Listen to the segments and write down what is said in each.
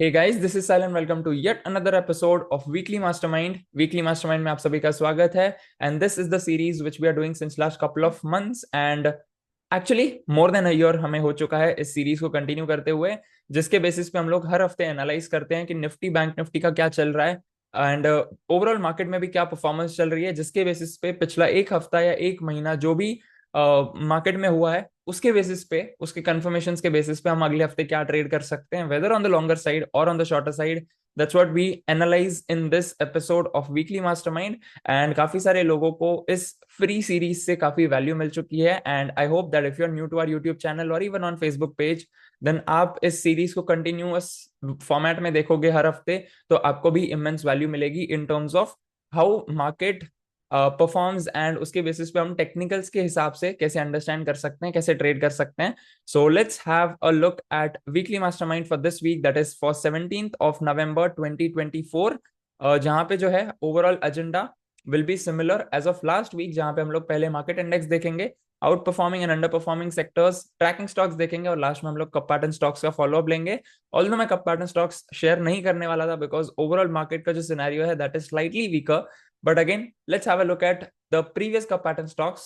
Hey guys, this is Sal and welcome to yet another episode of Weekly Mastermind. Weekly Mastermind में आप सभी का स्वागत है and this is the series which we are doing since last couple of months and actually more than a year हमें हो चुका है इस सीरीज को कंटिन्यू करते हुए, जिसके बेसिस पे हम लोग हर हफ्ते एनालाइज करते हैं कि निफ्टी बैंक निफ्टी का क्या चल रहा है एंड ओवरऑल मार्केट में भी क्या परफॉर्मेंस चल रही है, जिसके बेसिस पे पिछला एक हफ्ता या एक महीना जो भी मार्केट में हुआ है उसके बेसिस पे, उसके कंफर्मेशन के बेसिस पे हम अगले हफ्ते क्या ट्रेड कर सकते हैं, whether on the longer side और on the shorter side. That's what we analyse in this episode of weekly mastermind. And काफी सारे लोगों को इस फ्री सीरीज से काफी वैल्यू मिल चुकी है and I hope that if you are new to our YouTube channel और even on Facebook page, then आप इस सीरीज को कंटिन्यूअस फॉर्मेट में देखोगे हर हफ्ते तो आपको भी इमेंस वैल्यू मिलेगी इन terms of how market performs and उसके बेसिस पे हम टेक्निकल्स के हिसाब से कैसे अंडरस्टैंड कर सकते हैं, कैसे ट्रेड कर सकते हैं. So let's have a look at weekly mastermind for this week, that is for 17th of November 2024. जहां पे जो है overall agenda will be similar as of last week, जहां पे हम लोग पहले मार्केट इंडेक्स देखेंगे, outperforming and underperforming sectors, tracking stocks देखेंगे और लास्ट में हम लोग कप पैटर्न स्टॉक्स का फॉलोअप लेंगे. ऑल्दो मैं कप पैटर्न स्टॉक्स शेयर नहीं करने वाला था बिकॉज ओवरऑल मार्केट का जो सिनेरियो है that is slightly weaker. But again, let's have a look at the previous cup pattern stocks.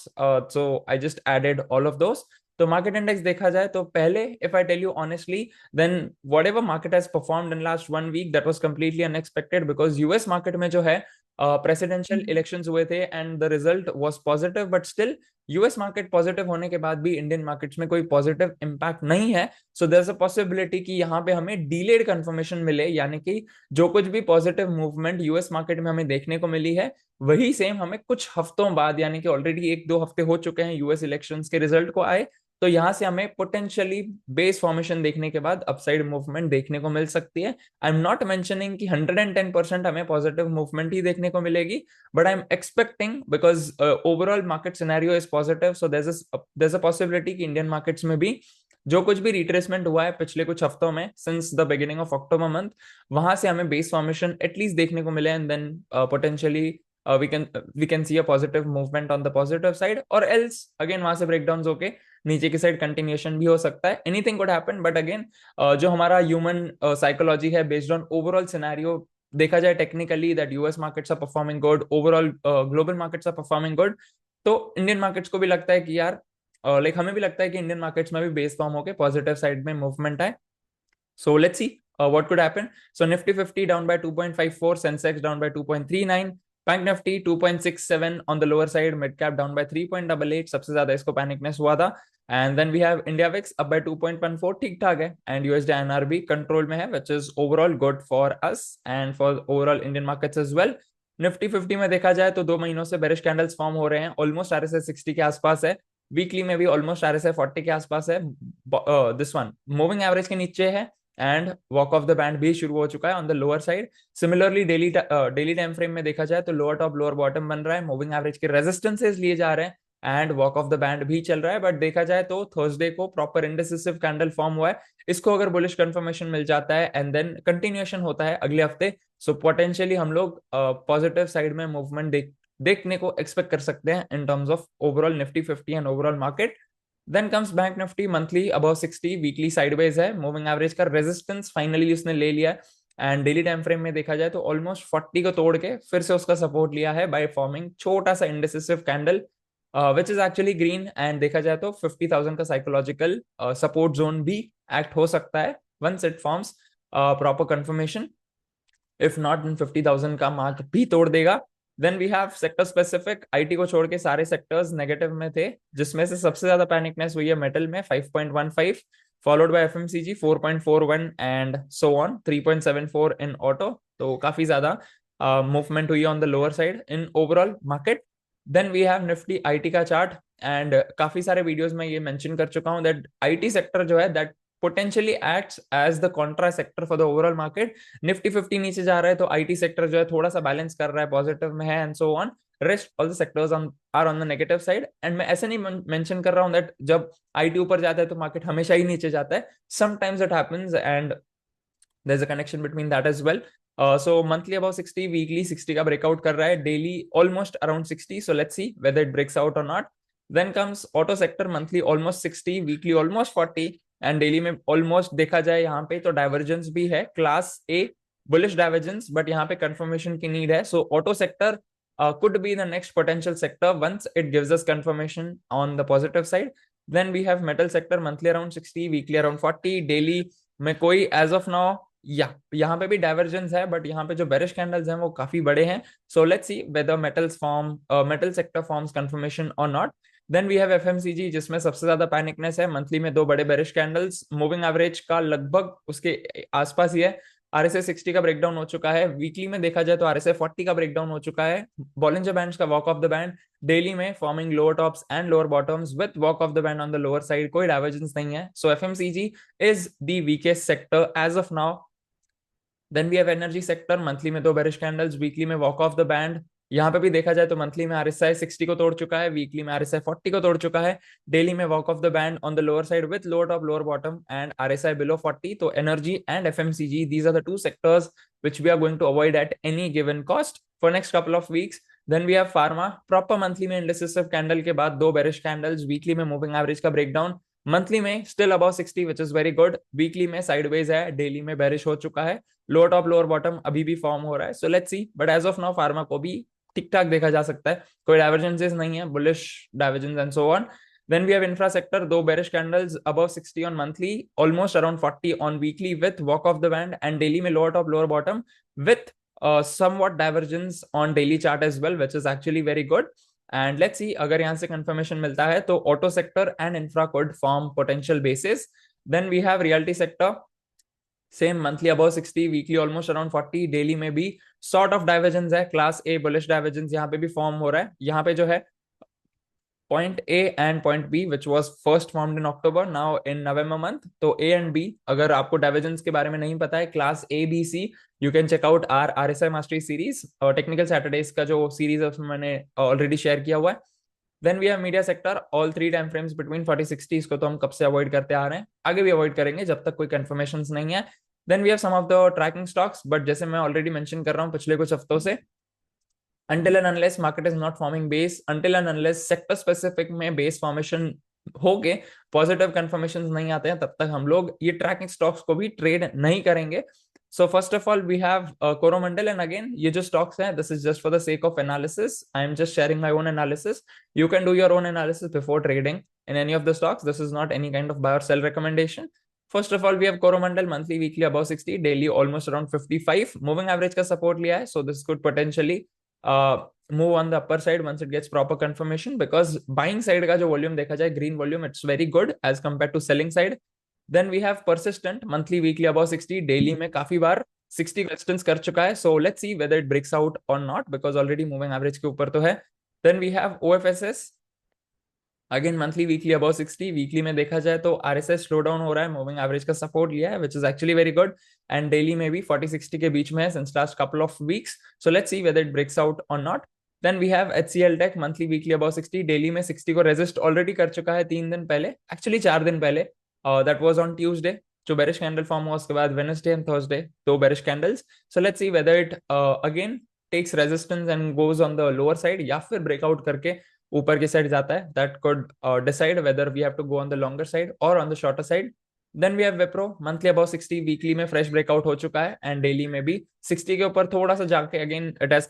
So I just added all of those. तो market index देखा जाए तो पहले, if I tell you honestly, then whatever market has performed in last 1 week that was completely unexpected because US market में जो है presidential elections हुए थे and the result was positive, but still US market positive होने के बाद भी Indian markets में कोई पॉजिटिव इंपैक्ट नहीं है. So there is a possibility कि यहाँ पे हमें डीलेड कंफर्मेशन मिले, यानी कि जो कुछ भी पॉजिटिव मूवमेंट यूएस मार्केट में हमें देखने को मिली है वही सेम हमें कुछ हफ्तों बाद, यानी कि ऑलरेडी 1-2 हफ्ते हो चुके हैं यूएस इलेक्शंस के रिजल्ट को आए, तो यहां से हमें पोटेंशियली बेस फॉर्मेशन देखने के बाद अपसाइड मूवमेंट देखने को मिल सकती है. आई एम नॉट मेंशनिंग कि 110% हमें पॉजिटिव मूवमेंट ही देखने को मिलेगी, but I am expecting because overall market scenario is positive, so there is a possibility कि इंडियन मार्केट्स में भी जो कुछ भी रिट्रेसमेंट हुआ है पिछले कुछ हफ्तों में since the beginning of October month, वहां से हमें बेस फॉर्मेशन एटलीस्ट देखने को मिले and then potentially we can see a positive movement on the positive side, or else again वहां से breakdowns होके नीचे की साइड कंटिन्यूएशन भी हो सकता है. Anything could happen, but again जो हमारा ह्यूमन साइकोलॉजी है बेस्ड ऑन ओवरऑल सिनेरियो, देखा जाए technically that US markets are performing good, overall global markets are performing good, तो इंडियन मार्केट्स को भी लगता है कि यार लाइक हमें भी लगता है कि इंडियन मार्केट्स में भी बेस फॉर्म होके पॉजिटिव साइड में मूवमेंट आए. So let's see what could happen. So Nifty 50 down by 2.54, Sensex down by 2.39, Bank Nifty 2.67 on the lower side, mid cap down by 3.88, सबसे ज्यादा इसको पैनिकनेस हुआ था. And then we have India VIX up by 2.14, ठीक ठाक है, and USD INR भी control में है, which is overall good for us and for overall Indian markets as well. Nifty 50 में देखा जाए तो 2 महीनों से बेरिश कैंडल्स फॉर्म हो रहे हैं, ऑलमोस्ट RSI 60 के आसपास है, वीकली में भी ऑलमोस्ट RSI 40 के आसपास है. दिस वन मूविंग एवरेज के नीचे है and walk of the band भी शुरू हो चुका है on the lower side. Similarly daily time frame में देखा जाए तो लोअर टॉप लोअर बॉटम बन रहा है, मूविंग एवरेज के रेजिस्टेंसेस लिए जा रहे हैं and walk of the band भी चल रहा है. बट देखा जाए तो थर्सडे को प्रॉपर इंडिसिसिव कैंडल फॉर्म हुआ है, इसको अगर बुलिश कंफर्मेशन मिल जाता है एंड देन कंटिन्यूएशन होता है अगले हफ्ते, सो पोटेंशियली हम लोग पॉजिटिव साइड में मूवमेंट देखने को एक्सपेक्ट कर सकते हैं in terms of overall Nifty 50 and overall market. Then comes bank Nifty monthly above 60, weekly sideways है, मूविंग एवरेज का रेजिस्टेंस फाइनली उसने ले लिया एंड डेली टाइम फ्रेम में देखा जाए तो ऑलमोस्ट 40 को तोड़ के फिर से उसका सपोर्ट लिया है बाय फॉर्मिंग छोटा सा indecisive candle which is actually green. And देखा जाए तो 50,000 का साइकोलॉजिकल सपोर्ट जोन भी एक्ट हो सकता है once it forms proper confirmation. If not, 50,000 का मार्क भी तोड़ देगा. Then we have sector specific, IT को छोड़ के सारे सेक्टर्स नेगेटिव में थे, जिसमें से सबसे ज्यादा पैनिकनेस हुई है मेटल में 5.15, followed by FMCG 4.41 and so on 3.74 in auto. तो काफी ज्यादा मूवमेंट हुई है on the lower side in overall market. Then we have Nifty IT का चार्ट एंड काफी सारे वीडियोस में ये मेंशन कर चुका हूं दैट आईटी सेक्टर जो है that potentially acts as the contra sector for the overall market. Nifty 50 नीचे जा रहा है तो आईटी सेक्टर जो है थोड़ा सा बैलेंस कर रहा है, पॉजिटिव में है and so on. Rest all the sectors are on the negative side. And मैं ऐसे नहीं मेंशन कर रहा हूं दैट जब आईटी ऊपर जाता है तो मार्केट हमेशा ही नीचे जाता है, sometimes it happens and there is a connection between that as well. So monthly about 60, weekly 60 का ब्रेकआउट कर रहा है, daily almost around 60, so let's see whether it breaks out और not. Then comes auto sector, monthly almost 60, weekly almost 40, and daily में almost देखा जाए यहाँ पे तो डाइवर्जेंस भी है, class A bullish divergence, but यहाँ पे कंफर्मेशन की नीड है. So auto sector could be the next potential sector once it gives us confirmation on the positive side. Then we have metal sector, monthly around 60, weekly around 40, daily में कोई as of now या यहाँ पे भी divergence है, but यहाँ पे जो बेरिश कैंडल्स हैं वो काफी बड़े हैं. So let's see whether metal sector forms confirmation और not. Then we have FMCG, जिसमें सबसे ज्यादा पैनिकनेस है. मंथली में दो बड़े बेरिश कैंडल्स, मूविंग एवरेज का लगभग उसके आसपास ही है. आरएसआई 60 का ब्रेकडाउन हो चुका है. वीकली में देखा जाए तो आरएसआई 40 का ब्रेकडाउन हो चुका है. बॉलिंजर बैंड्स का walk of the band daily में forming lower tops and lower bottoms with walk of the band on the lower side. कोई डाइवर्जेंस नहीं है. So FMCG is the weakest sector as of now. Then we have energy sector, monthly में दो bearish candles, weekly में walk of the band. यहाँ पे भी देखा जाए तो मंथली में आरएसआई 60 को तोड़ चुका है, वीकली में आरएसआई 40 को तोड़ चुका है, डेली में walk of the band on the lower side with lower top lower bottom and RSI below 40. तो energy and FMCG, these are the two sectors which we are going to avoid at any given cost for next couple of weeks. Then we have pharma, proper monthly में indecisive candle के बाद दो bearish candles, weekly में moving average का breakdown, monthly में still above 60 which is very good, weekly में sideways है, daily में बेरिश हो चुका है, लोअर टॉप लोअर बॉटम अभी भी फॉर्म हो रहा है. So let's see, but as of now pharma को भी ठीक ठाक देखा जा सकता है, कोई डाइवर्जेंसेस नहीं है, bullish divergence and so on. Then we have infra sector, दो bearish candles above 60 on monthly, almost around 40 on weekly with walk of the band, and daily में lower top lower bottom with somewhat divergence on daily chart as well, which is actually very good. And let's see, अगर यहाँ से confirmation मिलता है तो auto sector and infra could form potential basis. Then we have realty sector, same monthly above 60, weekly almost around 40, daily में भी sort of divergence है, class A bullish divergence यहाँ पे भी फॉर्म हो रहा है. यहाँ पे जो है point A and point B which was first formed in October, now in November month. तो ए एंड बी, अगर आपको डाइवर्जेंस के बारे में नहीं पता है, class A B C, you can check out our RSI mastery series और टेक्निकल सैटरडेज का जो सीरीज है उसमें मैंने ऑलरेडी शेयर किया हुआ है. Then we have media sector, all three time frames between 40-60, इसको तो हम कब से अवॉइड करते आ रहे हैं, आगे भी अवॉइड करेंगे जब तक कोई कंफर्मेशंस नहीं है. Then we have some of the tracking stocks, but जैसे मैं ऑलरेडी मेंशन कर रहा हूँ पिछले कुछ हफ्तों से, until and unless market is not forming base, until and unless sector specific में base formation हो गए, पॉजिटिव कंफर्मेशंस नहीं आते हैं, तब तक हम लोग ये ट्रैकिंग स्टॉक्स को भी ट्रेड नहीं करेंगे. So first of all we have Coromandel, and again ये जो स्टॉक्स हैं, this is just for the sake of analysis, I am just sharing my own analysis. You can do your own analysis before trading in any of the stocks. This is not any kind of buy or sell recommendation. First of all, we have Coromandel, monthly, weekly above 60, daily almost around 55. Moving average का support लिया है, so this could potentially move on the upper side once it gets proper confirmation, because buying side का जो volume देखा जाए, green volume, it's very good as compared to selling side. Then we have Persistent, monthly, weekly above 60, daily में काफी बार 60 resistance कर चुका है. So let's see whether it breaks out or not, because already moving average के ऊपर तो है. Then we have OFSS, again monthly weekly about 60, weekly में देखा जाए तो आरएसएस स्लो डाउन हो रहा है, मूविंग एवरेज का सपोर्ट लिया है, which is actually very good, and daily में भी 40-60 के बीच में है since last couple of weeks. So let's see whether it breaks out और not. Then we have HCL tech, monthly weekly about 60, daily में 60 को रेजिस्ट ऑलरेडी कर चुका है 3 दिन पहले, एक्चुअली 4 दिन पहले, दैट वाज ऑन ट्यूसडे, जो बेरिश कैंडल फॉर्म हुआ, उसके बाद वेडनेसडे एंड थर्सडे दो bearish candles. So let's see whether it again takes resistance and goes on the lower side, या फिर ब्रेकआउट करके ऊपर की साइड जाता है. That could decide whether we have to go on the longer side और on the shorter side. Then we have Wipro, monthly about 60, weekly में fresh breakout हो चुका है, एंड डेली में भी 60 के ऊपर थोड़ा सा जाके again it has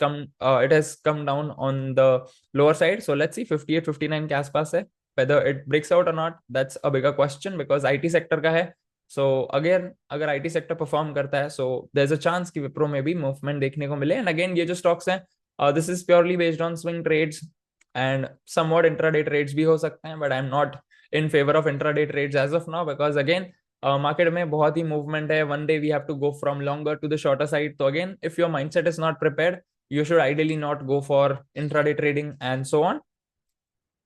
come down on the lower side. So let's see 58-59 के आसपास है, वेदर इट ब्रेक्स आउट और not, that's a bigger question, because IT sector का है. सो अगेन अगर आईटी सेक्टर परफॉर्म करता है, so there is a chance कि विप्रो में भी मूवमेंट देखने को मिले. एंड अगेन ये जो स्टॉक्स हैं, this is purely based on swing trades and somewhat intraday trades भी हो सकते हैं, but I'm not in favor of intraday trades as of now, because again market में बहुत ही movement है, one day we have to go from longer to the shorter side. So again, if your mindset is not prepared, you should ideally not go for intraday trading and so on,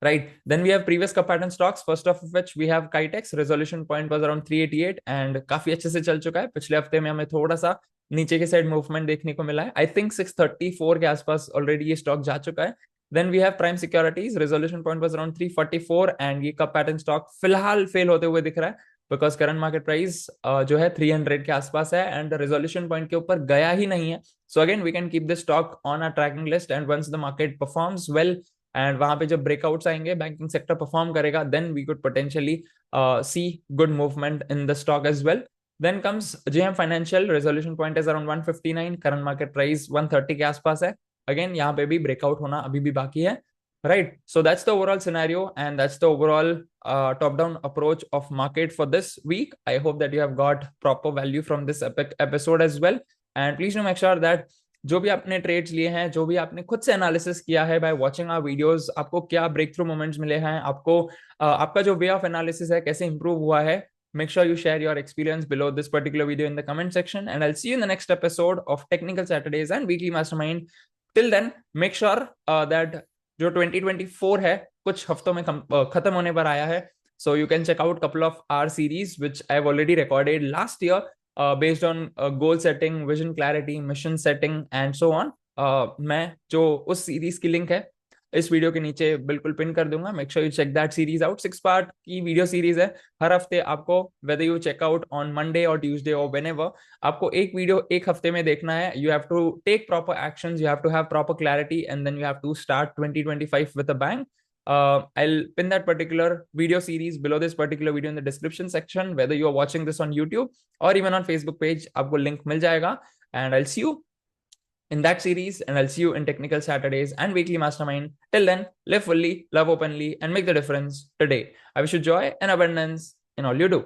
right? Then we have previous cup pattern stocks, first of which we have Kitex, resolution point was around 388 and काफी अच्छे से चल चुका है. पिछले हफ्ते में हमें थोड़ा सा नीचे के साइड मूवमेंट देखने को मिला है, आई थिंक 634 के आसपास ऑलरेडी ये स्टॉक जा चुका है. Then we have Prime Securities, resolution point was around 344 and ये कप पैटर्न स्टॉक फिलहाल फेल होते हुए दिख रहा है, बिकॉज करंट मार्केट प्राइस जो है 300 के आसपास है एंड रेजोल्यूशन पॉइंट के ऊपर गया ही नहीं है. So again we can keep the stock on a tracking list, and once the market performs well and वहां पे जब ब्रेकआउट्स आएंगे, बैंकिंग सेक्टर परफॉर्म करेगा, then we could potentially see good movement in the stock as well. Then comes JM Financial, resolution point is around 159, current market price 130 के आसपास है. Again यहाँ पे भी ब्रेकआउट होना अभी भी बाकी है. Right, so that's the overall scenario and that's the overall top-down approach of market for this week. I hope that you have got proper value from this episode as well. And please do make sure that जो भी आपने trades लिए हैं, जो भी आपने खुद से एनालिसिस किया है बाय वाचिंग आवर वीडियोस, आपको क्या ब्रेक थ्रू मोमेंट्स मिले हैं, आपको आपका जो वे ऑफ एनालिसिस है कैसे इंप्रूव हुआ है, make sure you share your experience below this particular video in the comment section, and I'll see you in the next episode of Technical Saturdays and Weekly Mastermind. Till then, make sure that जो 2024 है कुछ हफ्तों में खत्म होने पर आया है, so you can check out couple of our series which I've already recorded last year based on goal setting, vision clarity, mission setting and so on. मैं जो उस सीरीज की लिंक है इस वीडियो के नीचे बिल्कुल पिन कर दूंगा. Make sure you check that series out. 6 part की वीडियो सीरीज है. हर हफ्ते आपको, whether you check out on Monday और ट्यूसडे और व्हेनेवर, आपको एक वीडियो एक हफ्ते में देखना है. You have to take proper actions, you have to have proper clarity and then you have to start 2025 with a bang. I'll pin that particular video series below this particular video in the description section, whether you are watching this on YouTube or even on Facebook page. आपको link मिल जाएगा. And I'll see you in that series, and I'll see you in Technical Saturdays and Weekly Mastermind. Till then, live fully, love openly, and make the difference today. I wish you joy and abundance in all you do.